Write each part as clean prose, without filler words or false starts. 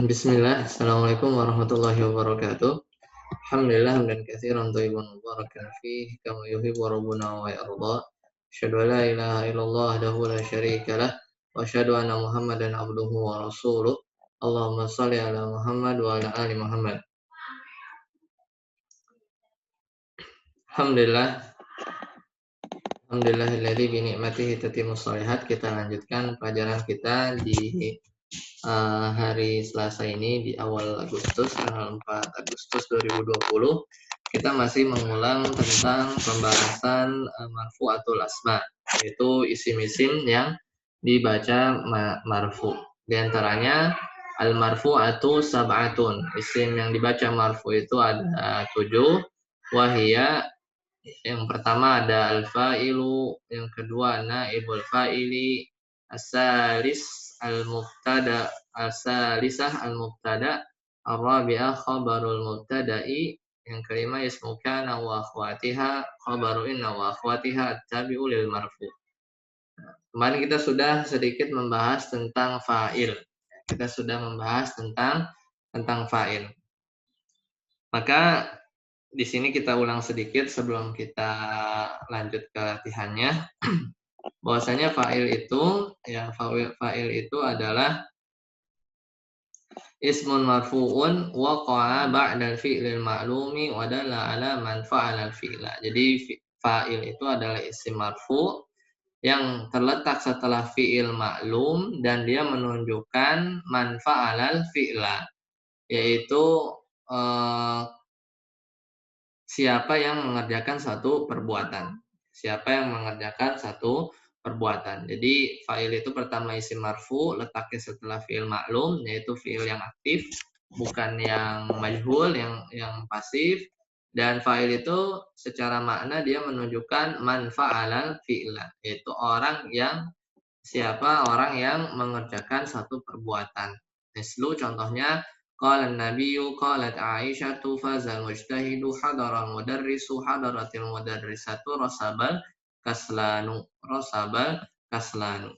Bismillah, Assalamualaikum warahmatullahi wabarakatuh. Alhamdulillah hamdan katsiran thayyiban mubarakan fihi kama yuhibbu rabbuna wa yarda. Asyhadu an la ilaha illallah wahdahu la syarika lah wa asyhadu anna Muhammadan abduhu wa rasuluh. Allahumma shalli ala Muhammad wa ala ali Muhammad. Alhamdulillah, alhamdulillahilladzi bi ni'matihi tatimmus shalihat. Kita lanjutkan pelajaran kita di hari Selasa ini di awal Agustus, tanggal 4 Agustus 2020. Kita masih mengulang tentang pembahasan marfu'atul asma, yaitu isim-isim yang dibaca marfu. Di antaranya al-marfu'atu sab'atun. Isim yang dibaca marfu itu ada 7. Wahia, yang pertama ada al-fa'ilu, yang kedua naibul fa'ili, as-salis al-mubtada, as-salisah al-mubtada, ar-rabi'ah khabarul mubtada'i, yang kelima ismu kana wa akhwatiha, khabaru inna wa akhwatiha at-tabi'u lil marfu. Kemarin kita sudah sedikit membahas tentang fa'il. Kita sudah membahas tentang fa'il. Maka di sini kita ulang sedikit sebelum kita lanjut ke latihannya. Bahwasanya fa'il itu adalah ismun marfu'un waqa'a ba'dal fi'lil ma'lumi wa dalla 'ala man fa'ala al-fi'la. Jadi fa'il itu adalah isim marfu' yang terletak setelah fi'il maklum dan dia menunjukkan man fa'ala al-fi'la, yaitu siapa yang mengerjakan satu perbuatan. Siapa yang mengerjakan satu perbuatan. Jadi fa'il itu pertama isim marfu, letaknya setelah fi'il maklum, yaitu fi'il yang aktif, bukan yang majhul, yang pasif. Dan fa'il itu secara makna dia menunjukkan man fa'alal fi'la, yaitu orang yang mengerjakan satu perbuatan. Mislu contohnya qala an-nabiyyu qalat Aisyatu fazal mujtahidu hadaral mudarrisu hadaratil mudarrisatu rasabal kaslanu.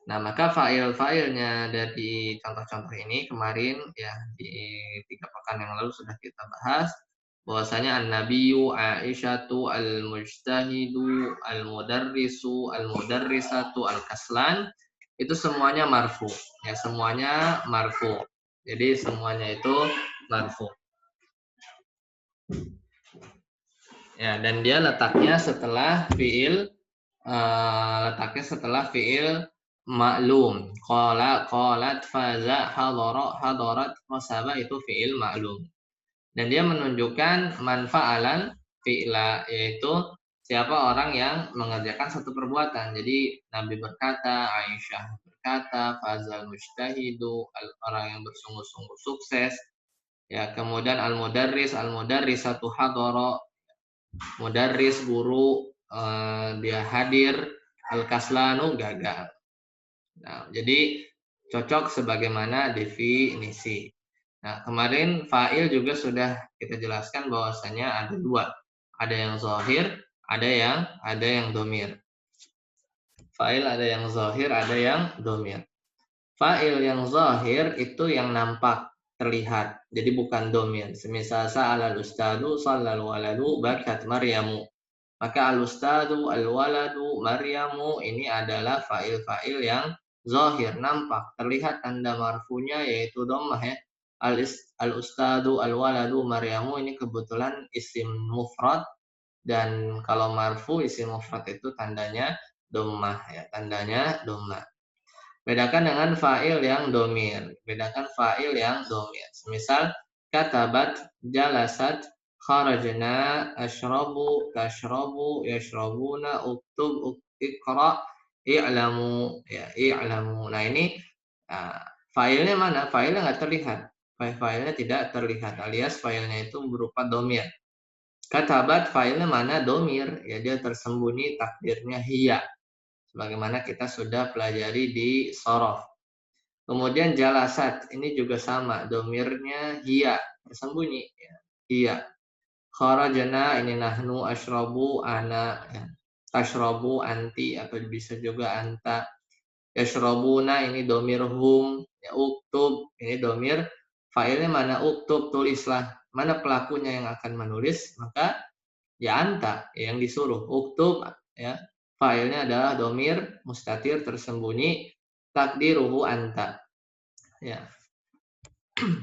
Nah, maka fa'ilnya dari contoh-contoh ini kemarin ya di 3 pekan yang lalu sudah kita bahas bahwasanya an-nabiyyu, Aisyatu, al-mujtahidu, al-mudarrisu, al-mudarrisatu, al-kaslan itu semuanya marfu. Ya, semuanya marfu. Jadi semuanya itu marfu. Ya, dan dia letaknya setelah fiil maklum. Qalat, faza, hadarat, wasaba itu fiil maklum. Dan dia menunjukkan manfa'alan fi'la, yaitu siapa orang yang mengerjakan satu perbuatan. Jadi Nabi berkata, Aisyah berkata, fazal mujtahidu, orang yang bersungguh-sungguh sukses. Ya, kemudian al-mudarrisatu hadara, mudarris guru, dia hadir, al-kaslanu gagal. Nah, jadi cocok sebagaimana definisi. Nah, kemarin fa'il juga sudah kita jelaskan bahwasanya ada 2. Ada yang zahir, ada yang domir. Fa'il ada yang zahir, ada yang domir. Fa'il yang zahir itu yang nampak, terlihat. Jadi bukan domir. Semisal sa'alal ustadu, shallal waladu, bakat Maryamu. Maka al-ustadu, al-waladu, Maryamu ini adalah fa'il yang zahir, nampak, terlihat tanda marfunya yaitu dhammah ya. Al-ustadu, al-waladu, Maryamu ini kebetulan isim mufrad, dan kalau marfu isim mufrad itu tandanya dhammah ya, tandanya dhammah. Bedakan dengan fa'il yang domir. Semisal katabat, jalasat, kharajna, ashrabu, tashrabu, yashrabuna, uktub, iqra, i'lamu, ya, i'lamu. Nah, ini fa'ilnya mana? Fa'ilnya nggak terlihat. Fa'ilnya tidak terlihat, alias fa'ilnya itu berupa domir. Katabat fa'ilnya mana? Domir, ya, dia tersembunyi, takdirnya hiya. Sebagaimana kita sudah pelajari di shorof. Kemudian jalasat, ini juga sama, domirnya hiya, tersembunyi, ya, hiya. Kharajna, ini nahnu, ashrabu, ana, ya. Tashrabu, anti, atau bisa juga anta. Yashrabuna ini domir hum, ya uktub ini domir fa'ilnya mana, uktub tulislah. Mana pelakunya yang akan menulis, maka ya anta yang disuruh uktub, ya fa'ilnya adalah domir mustatir tersembunyi, takdiruhu anta, ya.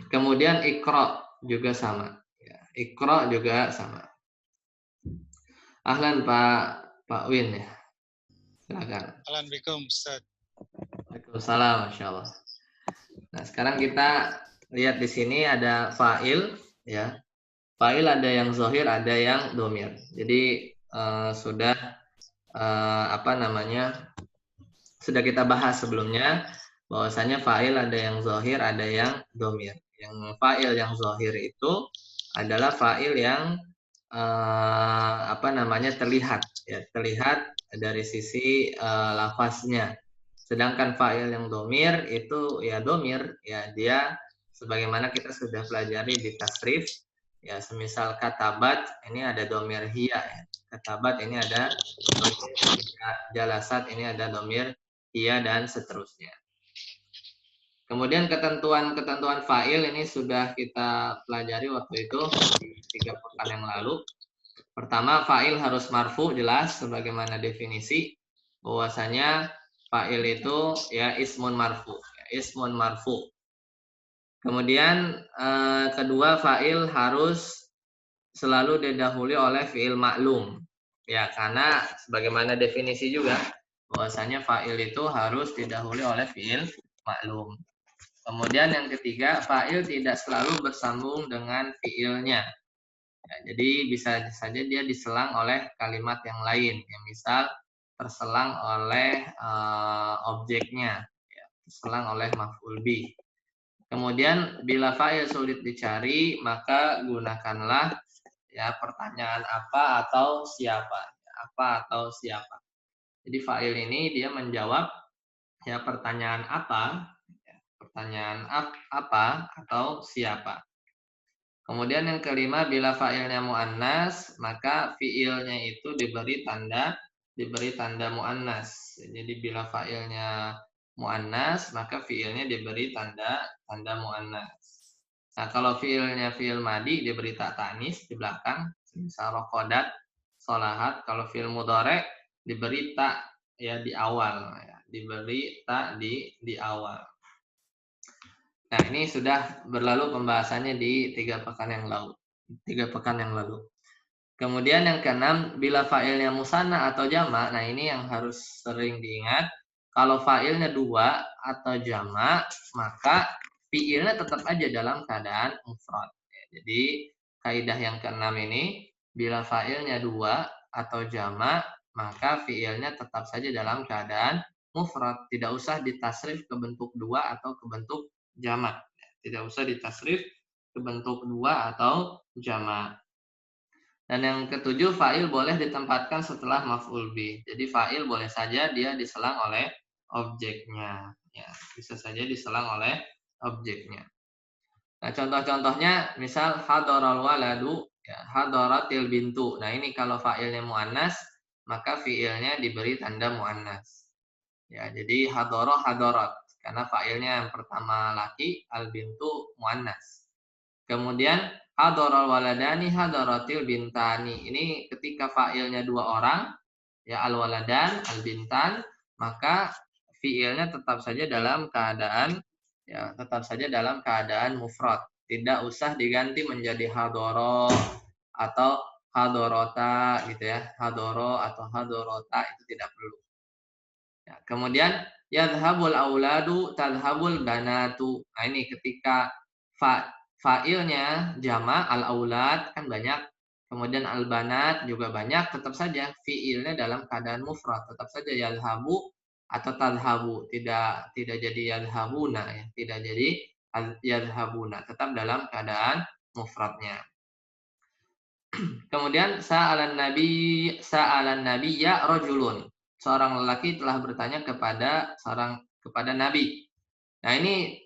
Kemudian ikra juga sama, ya. Ikra juga sama. Ahlan Pak Win, ya, silakan. Ahlan bikum Ustaz. Waalaikumsalam, Masya Allah. Nah, sekarang kita lihat di sini ada fa'il, ya. Fa'il ada yang zohir, ada yang domir. Jadi sudah sudah kita bahas sebelumnya bahwasanya fa'il ada yang zohir, ada yang domir. Yang fa'il yang zohir itu adalah fa'il yang terlihat, ya, terlihat dari sisi lafaznya. Sedangkan fa'il yang domir itu ya domir, ya dia sebagaimana kita sudah pelajari di tasrif, ya semisal katabat ini ada domir hiya, ya. Katabat ini ada domir hiya, jalasat ini ada domir hiya, dan seterusnya. Kemudian ketentuan fa'il ini sudah kita pelajari waktu itu di 3 pekan yang lalu. Pertama, fa'il harus marfu, jelas sebagaimana definisi bahwasanya fa'il itu ya ismun marfu, ya, ismun marfu. Kemudian kedua, fa'il harus selalu didahului oleh fi'il maklum. Ya, karena sebagaimana definisi juga bahwasanya fa'il itu harus didahului oleh fi'il maklum. Kemudian yang ketiga, fa'il tidak selalu bersambung dengan fi'ilnya. Ya, jadi bisa saja dia diselang oleh kalimat yang lain, yang misal terselang oleh objeknya, ya, terselang oleh maf'ul bih. Kemudian bila fa'il sulit dicari, maka gunakanlah ya pertanyaan apa atau siapa, apa atau siapa. Jadi fa'il ini dia menjawab ya pertanyaan apa, pertanyaan apa atau siapa. Kemudian yang kelima, bila fa'ilnya mu'annas, maka fi'ilnya itu diberi tanda mu'annas. Jadi bila fa'ilnya mu'annas, maka fi'ilnya diberi tanda mu'annas. Nah, kalau fi'ilnya fi'il madi diberi tak tanis di belakang, misal rokodat, solahat. Kalau fi'il mudhari diberi tak ya di awal, ya, diberi tak di awal. Nah, ini sudah berlalu pembahasannya di 3 pekan yang lalu. Kemudian yang keenam, bila fa'ilnya musanna atau jamak, nah ini yang harus sering diingat. Kalau fa'ilnya 2 atau jamak, maka fi'ilnya tetap aja dalam keadaan mufrad. Jadi kaidah yang keenam ini, bila fa'ilnya 2 atau jamak, maka fi'ilnya tetap saja dalam keadaan mufrad. Tidak usah ditasrif ke bentuk 2 atau ke bentuk jamak. Tidak usah ditasrif ke bentuk 2 atau jamak. Dan yang ketujuh, fa'il boleh ditempatkan setelah maf'ul bih. Jadi fa'il boleh saja dia diselang oleh objeknya. Ya, bisa saja diselang oleh objeknya. Nah, contoh-contohnya misal hadaral waladu, ya, hadaratil bintu. Nah, ini kalau fa'ilnya muannas, maka fi'ilnya diberi tanda muannas. Ya, jadi hadara hadarat karena fa'ilnya yang pertama laki, al bintu muannas. Kemudian hadaral waladani hadaratil bintani. Ini ketika fa'ilnya 2 orang, ya al waladan, al bintan, maka fi'ilnya tetap saja dalam keadaan mufrad. Tidak usah diganti menjadi hadara atau hadarota gitu ya. Hadara atau hadarota itu tidak perlu. Ya, kemudian yadhhabul auladu tadhhabul banatu. Nah, ini ketika fa'ilnya jama al-aulad kan banyak, kemudian al-banat juga banyak, tetap saja fi'ilnya dalam keadaan mufrad, tetap saja yadhhabu atau tadhhabu, tidak jadi yadhhabuna, ya, tidak jadi yadhhabuna, tetap dalam keadaan mufradnya. Kemudian sa'alan nabiyya rajulun. Seorang lelaki telah bertanya kepada nabi. Nah, ini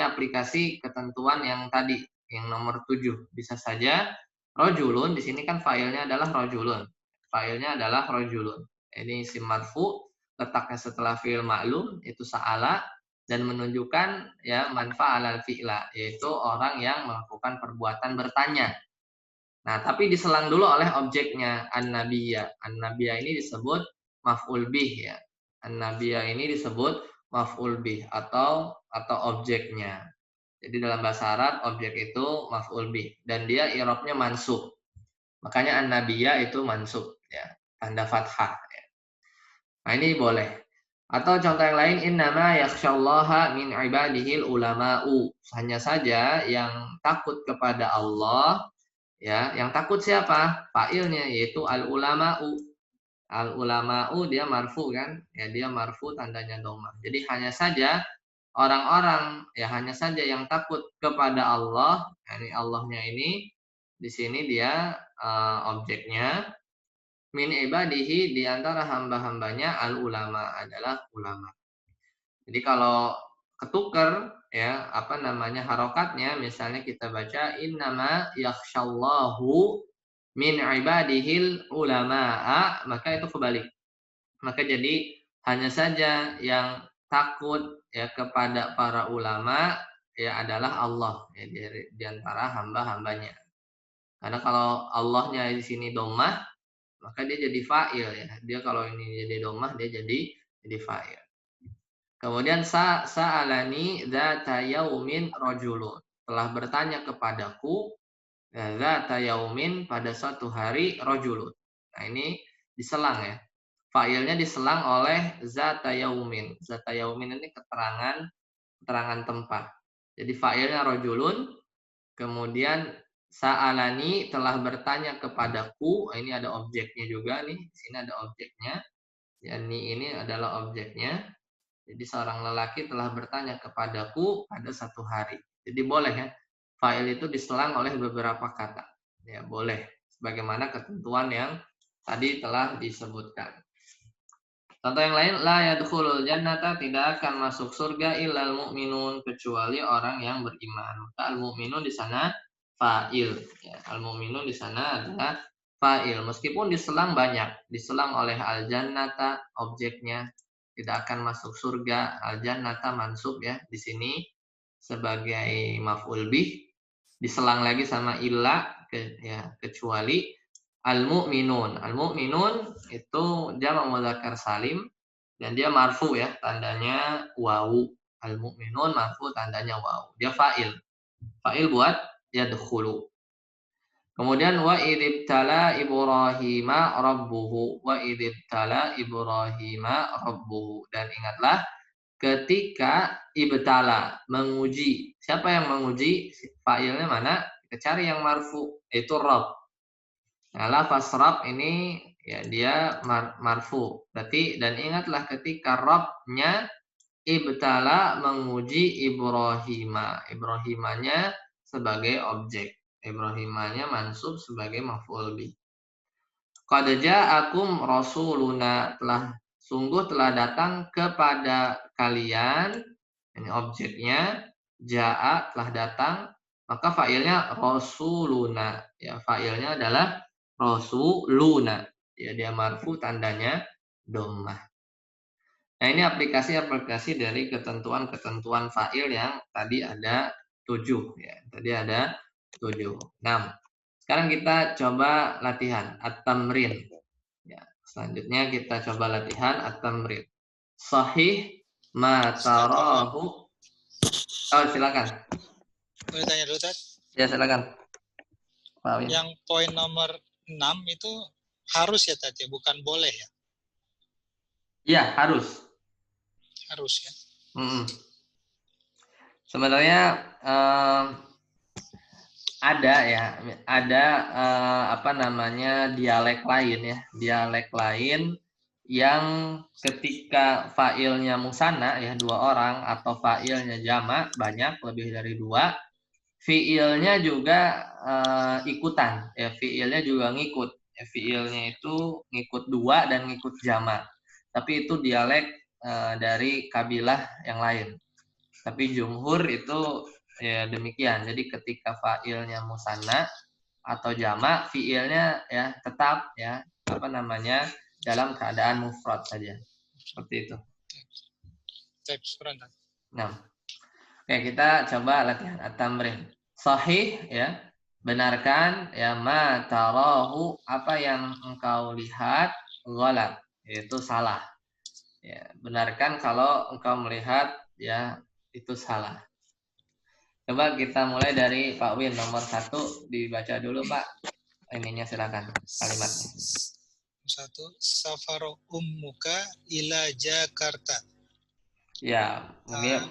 aplikasi ketentuan yang tadi, yang nomor 7. Bisa saja rajulun, di sini kan failnya adalah rajulun. Failnya adalah rajulun. Ini isim marfu, letaknya setelah fi'il ma'lum itu sa'ala dan menunjukkan ya man fa'alal fi'la, yaitu orang yang melakukan perbuatan bertanya. Nah, tapi diselang dulu oleh objeknya an-nabiyya. An-nabiyya ini disebut maf'ul bih ya. An-nabiyya ini disebut maf'ul bih atau objeknya. Jadi dalam bahasa Arab objek itu maf'ul bih dan dia i'rabnya mansub. Makanya an-nabiyya itu mansub ya, tanda fathah ya. Nah, ini boleh. Atau contoh yang lain innama yakhsyallaha min ibadihil ulama'u. Hanya saja yang takut kepada Allah ya, yang takut siapa? Fa'ilnya yaitu al-ulama'u. Al-ulama'u dia marfu kan? Ya dia marfu tandanya dhammah. Jadi hanya saja orang-orang ya hanya saja yang takut kepada Allah, ini Allahnya ini di sini dia objeknya min ibadihi di antara hamba-hambanya al-ulama adalah ulama. Jadi kalau ketuker ya apa namanya harokatnya misalnya kita baca innama yakhsyallahu min ibadihil ulama'a maka itu kebalik. Maka jadi hanya saja yang takut ya kepada para ulama ya adalah Allah ya di antara hamba-hambanya. Karena kalau Allahnya di sini dhammah maka dia jadi fa'il ya. Dia kalau ini jadi dhammah dia jadi fa'il. Kemudian sa'alani dzata yaumin rajulun. Telah bertanya kepadaku dzata yaumin pada suatu hari rajulun. Nah, ini diselang ya. Fa'ilnya diselang oleh zata yaumin. Zata yaumin ini keterangan tempat. Jadi fa'ilnya rajulun, kemudian sa'alani telah bertanya kepadaku. Ini ada objeknya juga nih. Di sini ada objeknya. Yani ini adalah objeknya. Jadi seorang lelaki telah bertanya kepadaku pada satu hari. Jadi boleh ya. Fa'il itu diselang oleh beberapa kata. Ya, boleh. Sebagaimana ketentuan yang tadi telah disebutkan. Contoh yang lain, la yadkhulul jannata tidak akan masuk surga illal mu'minun kecuali orang yang beriman. Maka al-mu'minun di sana fa'il. Ya, al-mu'minun di sana adalah fa'il. Meskipun diselang banyak, diselang oleh al-jannata objeknya tidak akan masuk surga, al-jannata mansub ya di sini sebagai maf'ul bih. Diselang lagi sama illa kecuali al-mu'minun. Al-mu'minun itu jamak mudzakkar salim dan dia marfu ya, tandanya wawu. Al-mu'minun marfu tandanya wawu. Dia fa'il. Fa'il buat yadkhulu. Kemudian wa idzibtala Ibrahima rabbuhu wa idzibtala Ibrahima rabbuhu dan ingatlah ketika ibtala menguji. Siapa yang menguji? Fa'ilnya mana? Kita cari yang marfu, itu Rabb. Nah, lafaz Rabb ini ya dia marfu. Berarti dan ingatlah ketika Rabb-nya ibtala menguji Ibrahima. Ibrahimanya sebagai objek. Ibrahimanya mansub sebagai maf'ul bih. Qad ja'akum rasuluna sungguh telah datang kepada kalian, ini objeknya, ja'a telah datang, maka fa'ilnya rasuluna. Ya, fa'ilnya adalah rasuluna. Ya, dia marfu tandanya dhammah. Nah, ini aplikasi-aplikasi dari ketentuan-ketentuan fa'il yang tadi ada 7 ya. Tadi ada 7. Nah, sekarang kita coba latihan at-tamrin. Ya, selanjutnya kita coba latihan at-tamrin. Sahih ma tarahu. Oh, silakan. Boleh tanya dulu, Tat? Ya, silakan. Pak Yang poin nomor 6 itu harus ya, Tat, ya, bukan boleh ya? Iya, harus. Harus ya. Sebenarnya ada apa namanya dialek lain ya, dialek lain yang ketika fa'ilnya musanna ya 2 orang atau fa'ilnya jamak banyak lebih dari 2, fi'ilnya juga ikutan ya, fi'ilnya juga ngikut. Ya, fi'ilnya itu ngikut 2 dan ngikut jamak. Tapi itu dialek dari kabilah yang lain. Tapi jumhur itu ya demikian. Jadi ketika fa'ilnya musanna atau jamak, fi'ilnya ya tetap ya apa namanya dalam keadaan mufrad saja. Seperti itu. Baik, syukran. Nah, oke, kita coba latihan at-tamrin. Sahih ya. Benarkan ya ma tarahu, apa yang engkau lihat, ghalat, yaitu salah. Ya, benarkan kalau engkau melihat ya itu salah. Coba kita mulai dari Pak Win nomor 1, dibaca dulu Pak. Ininya silakan kalimatnya. 1. Safaro ummuka ila Jakarta. Ya, mungkin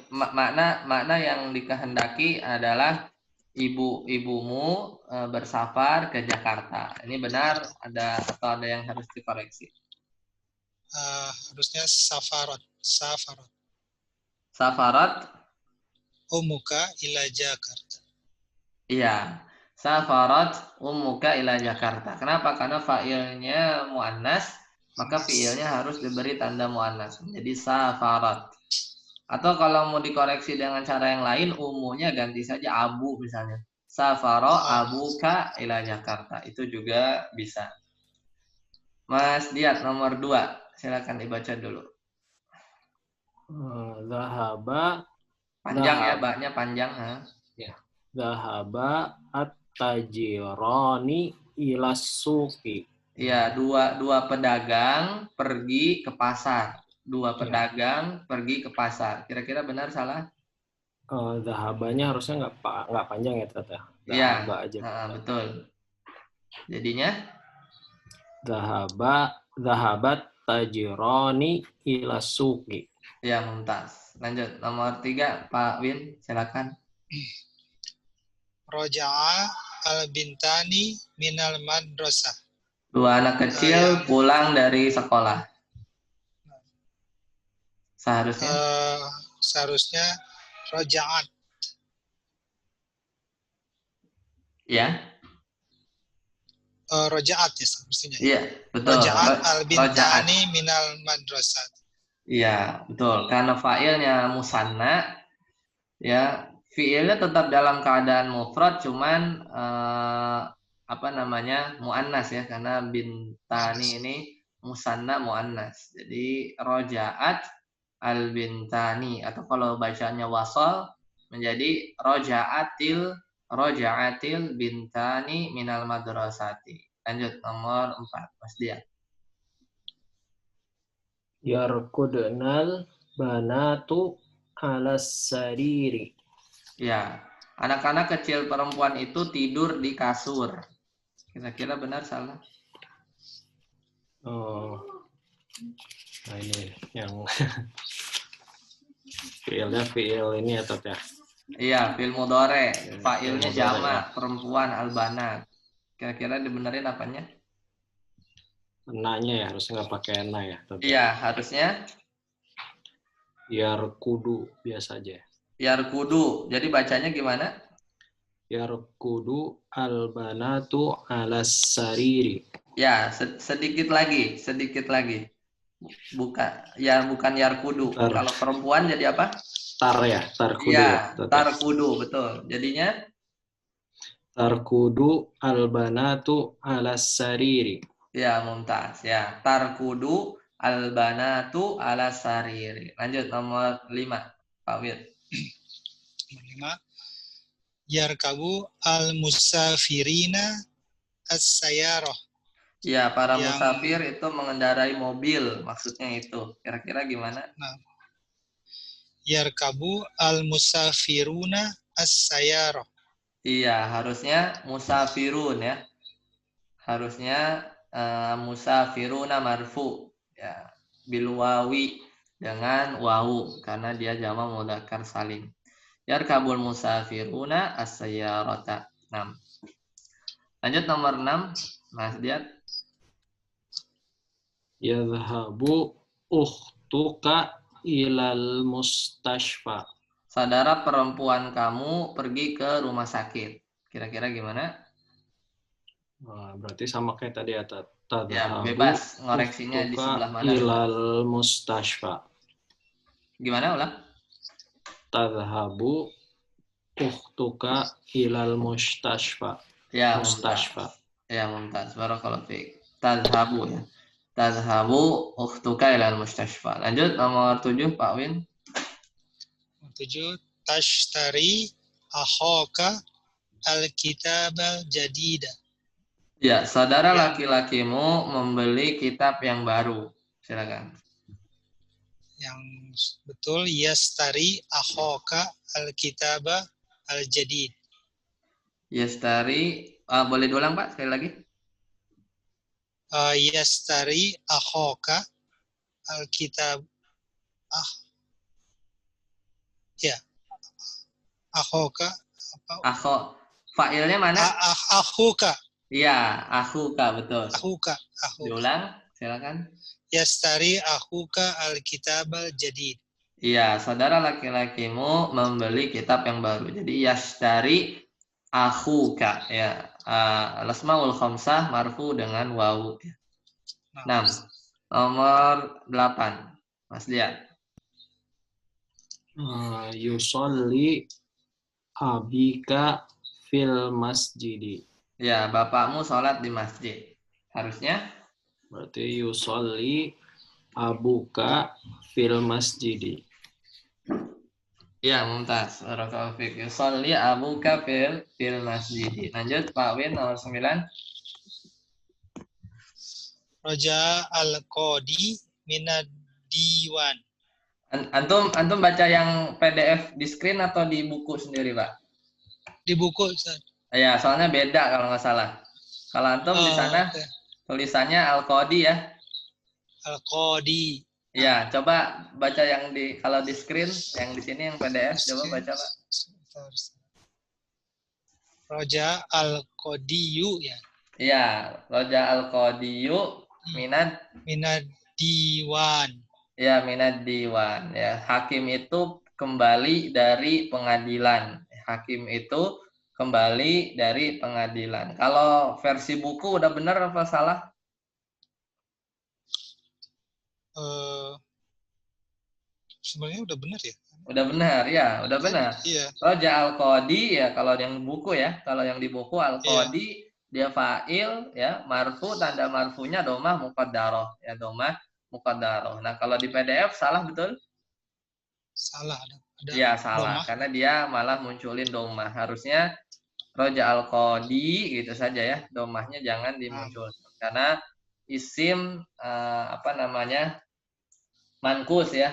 makna yang dikehendaki adalah ibumu bersafar ke Jakarta. Ini benar atau ada yang harus dikoreksi? Harusnya safarot. Safarat. Ummuka ila Jakarta. Iya. Safarat ummuka ila Jakarta. Kenapa? Karena fa'ilnya muannas, maka fiilnya harus diberi tanda muannas. Jadi safarat. Atau kalau mau dikoreksi dengan cara yang lain, umunya ganti saja abu misalnya. Safaro abuka ila Jakarta. Itu juga bisa. Mas Diat nomor 2. Silakan dibaca dulu. Zahaba. Panjang ya, baknya panjang. Ya. Zahaba at-tajirani ila suqi. Ya, dua pedagang pergi ke pasar. Dua pedagang pergi ke pasar. Kira-kira benar salah? Zahabanya harusnya nggak panjang ya Tata. Iya, aja. Betul. Jadinya zahabat tajirani ila suqi. Ya, mumtaz. Lanjut nomor 3 Pak Win, silakan. Roja'a al-bintani minal madrasah. Dua anak kecil pulang dari sekolah. Seharusnya roja'at. Ya. Roja'at ya seharusnya. Iya, betul. Roja'at al-bintani minal madrasah. Iya, betul. Karena fa'ilnya musanna, ya, fi'ilnya tetap dalam keadaan mufrad, cuman muannas ya, karena bintani ini musanna muannas. Jadi roja'at al-bintani, atau kalau bacanya wasal menjadi roja'atil bintani minal madrasati. Lanjut nomor 4 Mas Dia. Yarkudnal banatu alas sariri. Ya, anak-anak kecil perempuan itu tidur di kasur. Kira-kira benar salah? Nah ini yang fiil ini ya Tat ya. Iya, fiil mudhari. Fa'ilnya jamak, perempuan albanat. Kira-kira dibenerin apanya? Enaknya ya, harusnya nggak pakai enak ya. Iya, harusnya yarkudu biasa aja. Yarkudu. Jadi bacanya gimana? Yarkudu albanatu alas sariri. Ya, sedikit lagi. Bukan yarkudu. Kalau perempuan jadi apa? Tarkudu. Iya, tarkudu, betul. Jadinya tarkudu albanatu alas sariri. Ya, mumtaz. Ya, tarkudu albanatu ala sariri. Lanjut nomor 5, Pak Wir. Nomor 5. Yarkabu al-musafirina as-sayarah. Ya, para musafir itu mengendarai mobil, maksudnya itu. Kira-kira gimana? Nah, yarkabu al-musafiruna as-sayarah. Iya, harusnya musafirun ya. Harusnya musafiruna marfu ya, bil wawi dengan wawu karena dia jamak mudzakkar salim. Yarkabul musafiruna as-sayyarata. 6. Lanjut nomor 6, Mas Diat. Yadhhabu ukhtuka ilal mustashfa. Saudara perempuan kamu pergi ke rumah sakit. Kira-kira gimana? Berarti sama kayak tadi ya. Ya, bebas ngoreksinya di sebelah mana. Ilal mustashfa. Gimana ulang? Tadhhabu ukhtuka ilal mustashfa. Ya, mustashfa. Ya, mumtaz. Barakallahu fiik. Tadhhabu ya. tadhhabu ukhtuka ilal mustashfa. Lanjut nomor 7 Pak Win. 7. Tashtari akhaka al-kitabal jadida. Ya, saudara Yang laki-lakimu membeli kitab yang baru. Silakan. yang betul, yastari akhaka al-kitaba al-jadid. Yastari, boleh diulang Pak sekali lagi? Yastari akhaka al-kitab ya akhaka apa Akho. Fa'ilnya mana? akhuka Iya, akhuka betul. akhuka Diulang, silakan. yastari akhuka al-kitabal jadid. Iya, saudara laki-lakimu membeli kitab yang baru. Jadi yashtari akhuka ya. Al-asmaul khamsah marfu dengan wawu. 6. Nomor 8. Mas lihat. Yusolli abika fil masjidi. Ya, bapakmu sholat di masjid. Harusnya? Berarti yusolli abuka fil masjidi. Ya, mumtaz. Barakallahu fiik. Yusolli abuka fil masjid. Lanjut Pak Win nomor 9. Raja al-qadi minad diwan. Antum baca yang PDF di screen atau di buku sendiri, Pak? Di buku, Ustaz. Ya, soalnya beda kalau nggak salah. Kalau antum di sana Okay. tulisannya Al-Qadi ya. Al-qadi. Ya, coba baca yang kalau di screen, yang di sini yang PDF, coba baca, Pak. Raja al-qadiyu ya. Iya, Raja Al-Qadiyu minad diwan. Ya, minad diwan. Ya, hakim itu kembali dari pengadilan. Hakim itu kembali dari pengadilan. Kalau versi buku udah benar apa salah? Sebenarnya udah benar ya. Udah benar, ya, udah benar. Iya. Raja Al-Qadi ya, kalau yang buku ya, kalau yang di buku Al-Qadi dia fa'il ya, marfu, tanda marfunya domah muqaddarah ya, domah muqaddarah. Nah, kalau di PDF salah betul? Salah ada Ya, salah domah. karena dia malah munculin domah. Harusnya Raja Al-Qadi gitu saja ya, domahnya jangan dimunculkan karena isim mankus ya.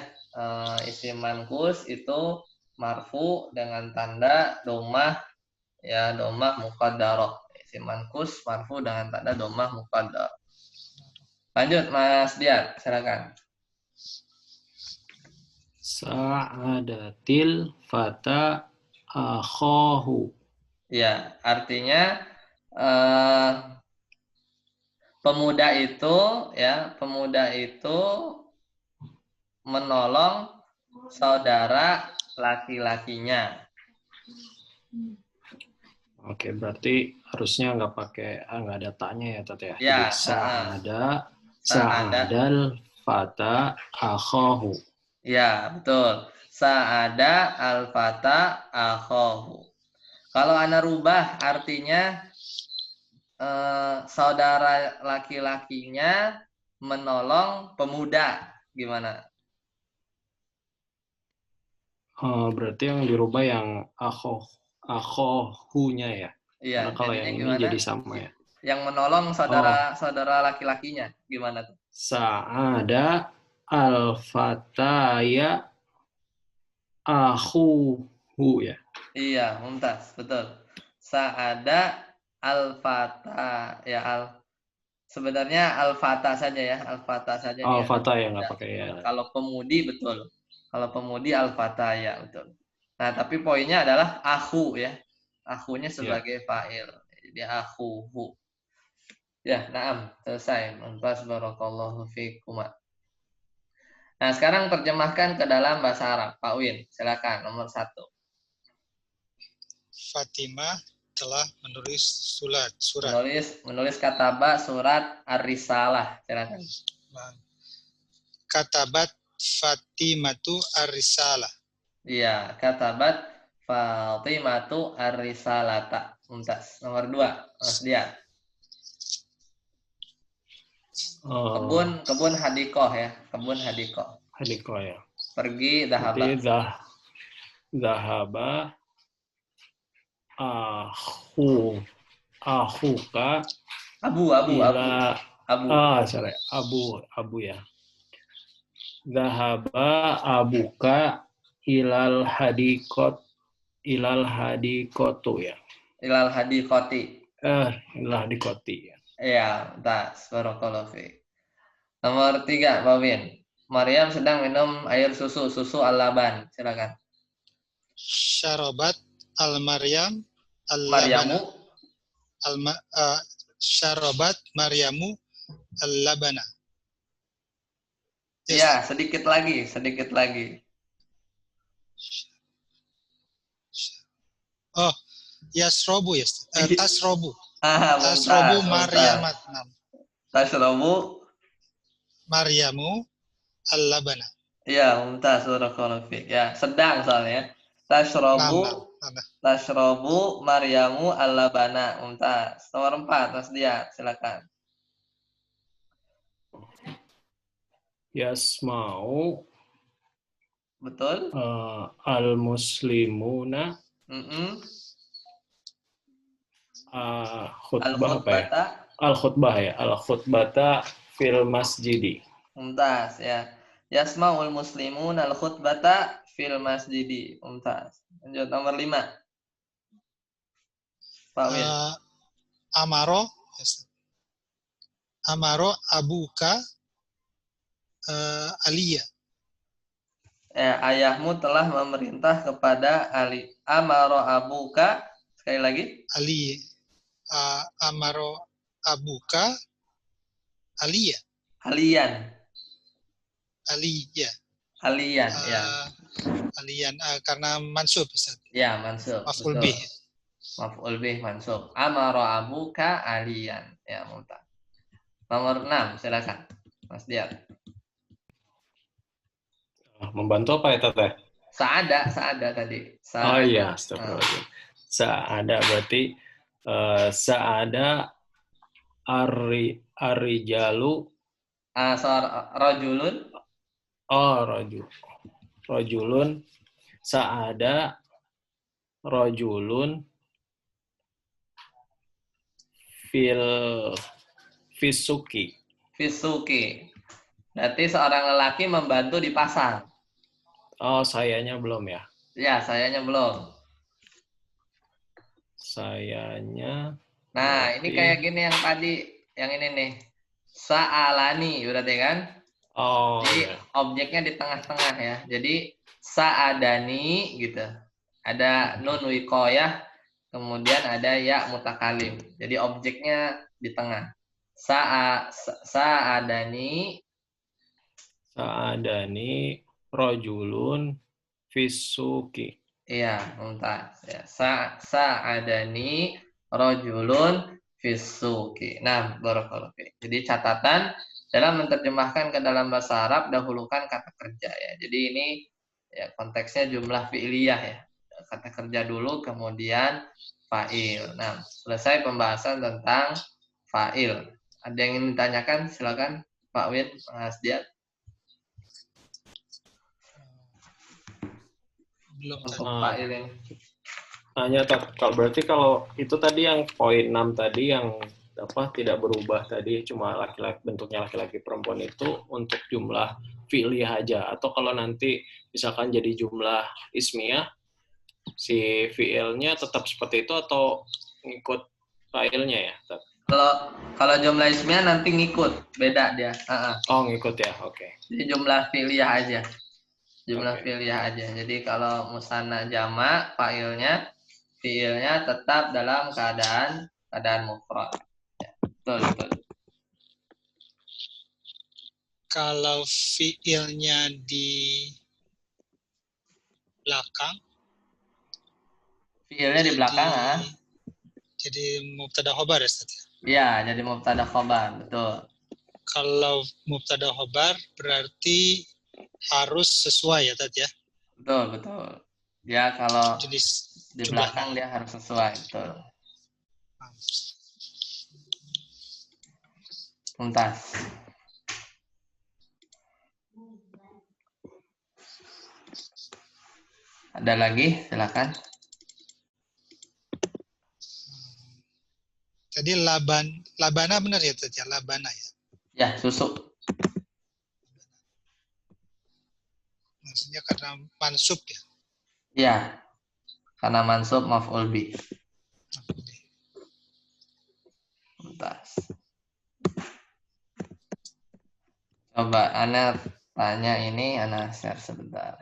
Isim mankus itu marfu dengan tanda domah ya, domah muqaddarah. Isim mankus marfu dengan tanda domah muqaddarah. Lanjut Mas Diat, silakan. Sa'adatil fata akhahu. Ya, artinya pemuda itu menolong saudara laki-lakinya. Oke, berarti harusnya nggak ada tanya ya, Tat ya. Ya, Jadi sa'adal fata akhahu. Ya, betul. Sa'ada al-fata akhahu. Kalau ana rubah artinya saudara laki-lakinya menolong pemuda. Gimana? Berarti yang dirubah yang akhohunya ya. Iya, Karena kalau yang ini gimana? jadi sama ya. Yang menolong saudara laki-lakinya. Gimana tuh? Sa'ada al-fataya akhuhu ya. Iya, mumtaz, betul. Sa'ada al-fata ya sebenarnya al-fata saja ya, al-fata saja dia. Al-fata ya nggak pakai ya. Kalau pemudi betul. Kalau pemudi al-fata ya betul. Nah, tapi poinnya adalah akhu ya. Akhunya sebagai fa'il. Jadi akhuhu. Ya, na'am, selesai. Muntas barakallahu fikum. Nah, sekarang terjemahkan ke dalam bahasa Arab. Pak Win, silakan nomor 1. Fatimah telah menulis surat. Menulis kataba surat Ar-Risalah. Silakan. Katabat Fatimatu Ar-Risalah. Iya, katabat Fatimatu Ar-Risalata. Mumtaz. Nomor 2, Mas Dian. Kebun hadikoh ya, kebun hadikoh. hadiko ya. Pergi Berarti dahaba. zahaba ahuka Abu. ila Abu. sorry, abu ya. Zahaba abuka ilal hadikotu ya. Ilal hadikoti. Ilal hadikoti ya. Iya, tas. Barakallahu fiik. Nomor 3, Pak Win. Maryam sedang minum air susu al-laban. Silakan. Syarabat al-Maryam Maryamu. al-labana. Syarabat Maryamu al-labana. Iya, sedikit lagi. Oh, yasrobu ya. Tasrobu. Mumtaz. Tasrobu Maryamat. Tashrabu. Maryamu al-labana. Iya, mumtaz. Barakallahu fiik. Ya, sedang soalnya. Tashrabu Maryamu al-labana. Mumtaz. Nomor 4, Mas Diat. Silakan. Yasma'u Betul? al-muslimuna khutbah apa ya? Al-khutbata fil masjidi. Mumtaz ya. Yasma'ul muslimun al-khutbata fil masjidi. Mumtaz. Lanjut nomor 5. Pak Win. Amaro abuka Aliyah. Ayahmu telah memerintah kepada Ali. Amaro abuka. Sekali lagi. Ali. Amaro abuka Aliyah. Aliyan ya. Aliyan karena mansub Ustaz. Ya, mansub. Maf'ul bih. Maf'ul bih mansub. Amaro abuka aliyan. Ya, mumtaz. Nomor 6, silakan. Mas Diat. Membantu apa ya, Tete? Sa'ada tadi. Oh iya, astagfirullahaladzim. Sa'ada berarti sa'ada arijalu. Rajulun. Oh, rajulun. Sa'ada rajulun fisuki. Berarti seorang lelaki membantu di pasar. Oh, sayanya belum ya? Ya, sayanya belum. Sayanya. Nah, berarti... ini kayak gini yang tadi, yang ini nih. Sa'alani, berarti kan? Oh, jadi iya. Objeknya di tengah-tengah ya. Jadi sa'adani gitu. Ada nun wiqayah, kemudian ada ya mutakalim. Jadi objeknya di tengah. Sa'adani rajulun fisuki. Iya, mumtaz. Ya. Sa'adani rajulun fisuki. Nah, barakallahu fiik. Jadi catatan dalam menerjemahkan ke dalam bahasa Arab dahulukan kata kerja ya. Jadi ini ya konteksnya jumlah fi'liyah ya. Kata kerja dulu kemudian fa'il. Nah, selesai pembahasan tentang fa'il. Ada yang ingin ditanyakan? Silakan Pak Win, Mas Diat. Belum Untuk fa'il ini. Hanya berarti kalau itu tadi yang poin 6 tadi yang tidak berubah tadi cuma laki-laki, bentuknya laki-laki perempuan itu untuk jumlah fi'liyah aja, atau kalau nanti misalkan jadi jumlah ismiyah si fi'ilnya tetap seperti itu atau ngikut fa'ilnya ya? Kalau jumlah ismiyah nanti ngikut, beda dia. Oh, ngikut ya, oke. Jadi jumlah fi'liyah aja. Fi'liyah aja. Jadi kalau musanna jamak, fi'ilnya tetap dalam keadaan mufrad. Ya, betul. Kalau fi'ilnya di belakang. Fi'ilnya di belakang, jadi mubtada khobar ya, Ustaz? Iya, jadi mubtada khobar, betul. Kalau mubtada khobar berarti harus sesuai ya, Tati ya? Betul. Dia kalau jenis di belakang dia harus sesuai, betul. Mumtaz. Ada lagi, silakan. Jadi labana benar ya Ustaz ya, labana ya. Ya, susu. Maksudnya karena mansub ya. Ya, karena mansub maf'ul bi. Bentar. Coba Ana tanya ini, Ana share sebentar.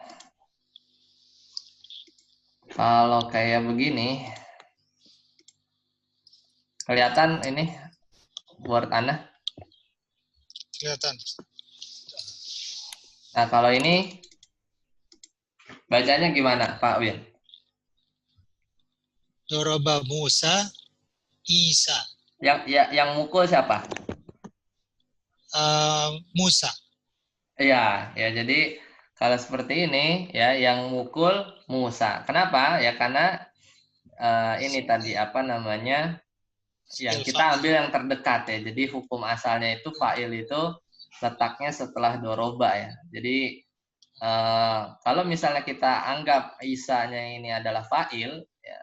Kalau kayak begini, kelihatan ini word Ana. Kelihatan. Nah, kalau ini bacanya gimana, Pak Win? Doroba Musa, Isa. Yang mukul siapa? Musa. Iya, ya jadi kalau seperti ini ya yang mukul Musa. Kenapa? Ya karena ini tadi apa namanya? Yang kita ambil yang terdekat ya. Jadi hukum asalnya itu fa'il itu letaknya setelah doroba ya. Jadi kalau misalnya kita anggap Isanya ini adalah fa'il, ya,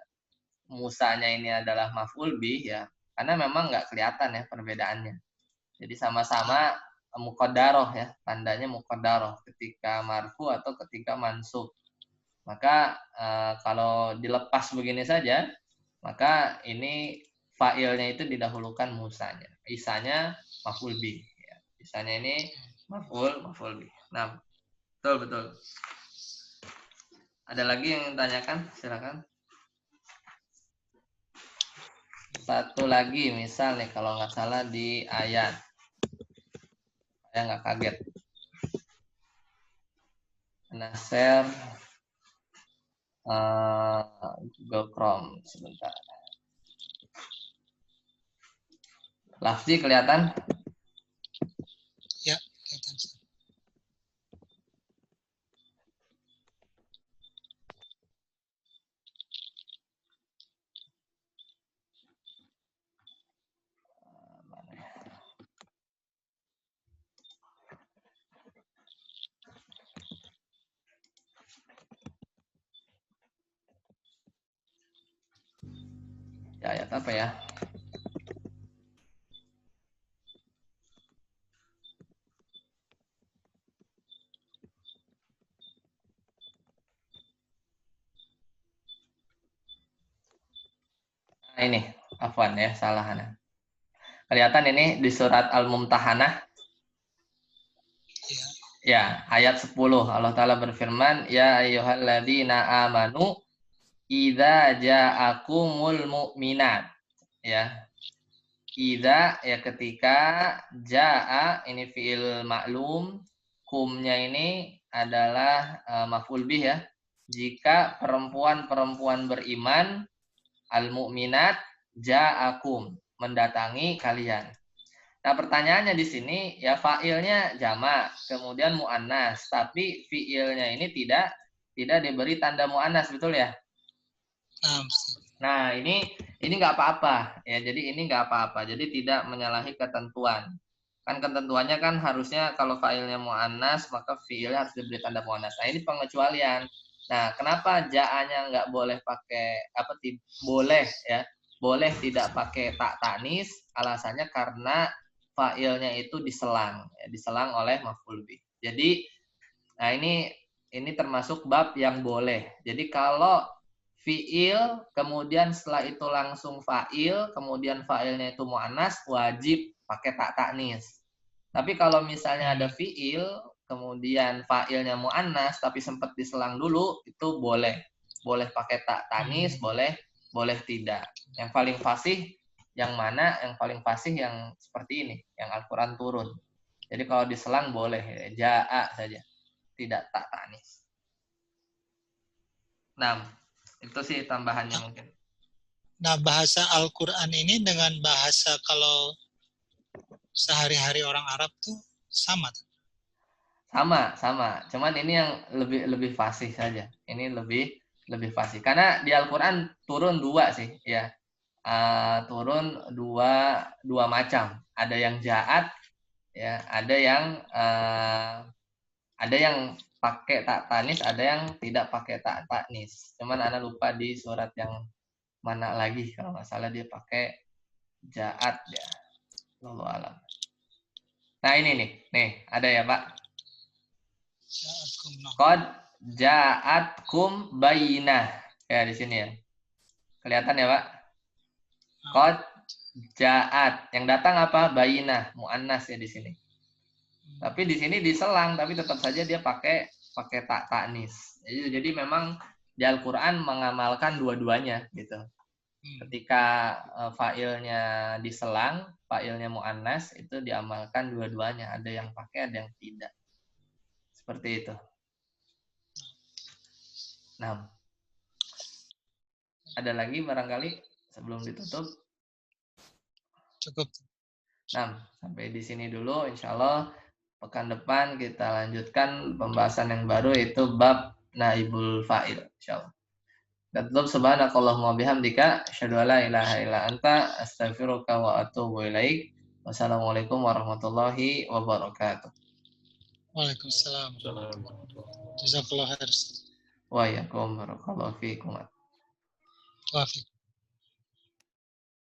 Musanya ini adalah maf'ul bih ya, karena memang nggak kelihatan ya perbedaannya. Jadi sama-sama muqaddaroh ya, tandanya muqaddaroh ketika marfu atau ketika mansub. Maka kalau dilepas begini saja, maka ini fa'ilnya itu didahulukan musanya. Isanya maf'ul bih ya. Isanya ini maf'ul bih. Nah, betul. Ada lagi yang tanyakan? Silakan. Satu lagi, misal nih kalau nggak salah di ayat. Saya nggak kaget. Nah, share Google Chrome sebentar. Lafzi kelihatan? Ya, kelihatan. Ya, ayat apa ya? Nah, ini, afwan ya, salah. Kelihatan ini di surat Al-Mumtahanah. Ya. Ya, ayat 10. Allah Ta'ala berfirman, Ya ayyuhalladzina amanu, idza ja'akumul mu'minat. Ya, idza ya ketika ja'a ini fiil maklum, kumnya ini adalah maf'ul bih ya. Jika perempuan-perempuan beriman al-mu'minat ja'akum mendatangi kalian. Nah, pertanyaannya di sini ya fa'ilnya jamak, kemudian muannas, tapi fi'ilnya ini tidak diberi tanda muannas, betul ya? Nah, ini nggak apa-apa ya. Jadi ini nggak apa-apa. Jadi tidak menyalahi ketentuan. Kan ketentuannya kan harusnya kalau fa'ilnya muannas maka fi'ilnya harus diberi tanda muannas. Nah, ini pengecualian. Nah, kenapa ja'anya nggak boleh pakai boleh ya? Boleh tidak pakai tak tanis, alasannya karena fa'ilnya itu diselang, ya, diselang oleh maf'ul bih. Jadi, nah ini termasuk bab yang boleh. Jadi kalau fi'il, kemudian setelah itu langsung fa'il, kemudian fa'ilnya itu mu'annas, wajib pakai tak tanis. Tapi kalau misalnya ada fi'il, kemudian fa'ilnya mu'annas, tapi sempat diselang dulu, itu boleh. Boleh pakai tak tanis, boleh tidak. Yang paling fasih yang mana? Yang paling fasih yang seperti ini, yang Al-Quran turun. Jadi kalau diselang boleh, ja'a saja, tidak tak tanis. Nah, itu sih tambahannya mungkin. Nah, bahasa Al-Quran ini dengan bahasa kalau sehari-hari orang Arab tuh sama. Sama. Cuman ini yang lebih fasih saja. Ini lebih fasih. Karena di Al-Quran turun dua sih, ya. Turun dua macam. Ada yang jaat, ya. Ada yang pakai tak tanis, ada yang tidak pakai tak tanis. Cuman ana lupa di surat yang mana lagi, kalau nggak salah dia pakai jaat ya. Wallahu alam. Nah ini nih ada ya Pak. Qad ja'atkum bayyinah. Ya di sini ya. Kelihatan ya Pak? Qad ja'at. Yang datang apa? Bayyinah, muannas ya di sini. Tapi di sini diselang, tapi tetap saja dia pakai tak tanis. Jadi memang di Al-Qur'an mengamalkan dua-duanya gitu. Ketika fa'ilnya diselang, fa'ilnya muannas itu diamalkan dua-duanya. Ada yang pakai, ada yang tidak. Seperti itu. Nah, ada lagi barangkali sebelum ditutup? Cukup. Nah, sampai di sini dulu. Insya Allah pekan depan kita lanjutkan pembahasan yang baru, yaitu bab naibul fa'il. Insya Allah. Dan tutup subhanakallahumma bihamdika asyhadu an la ilaha illa anta astaghfiruka wa atubu ilaik. Wassalamualaikum warahmatullahi wabarakatuh. Waalaikumsalam. Assalamualaikum. Jazakallah khair. Wa yakum barakallahu fiikum. Wafik.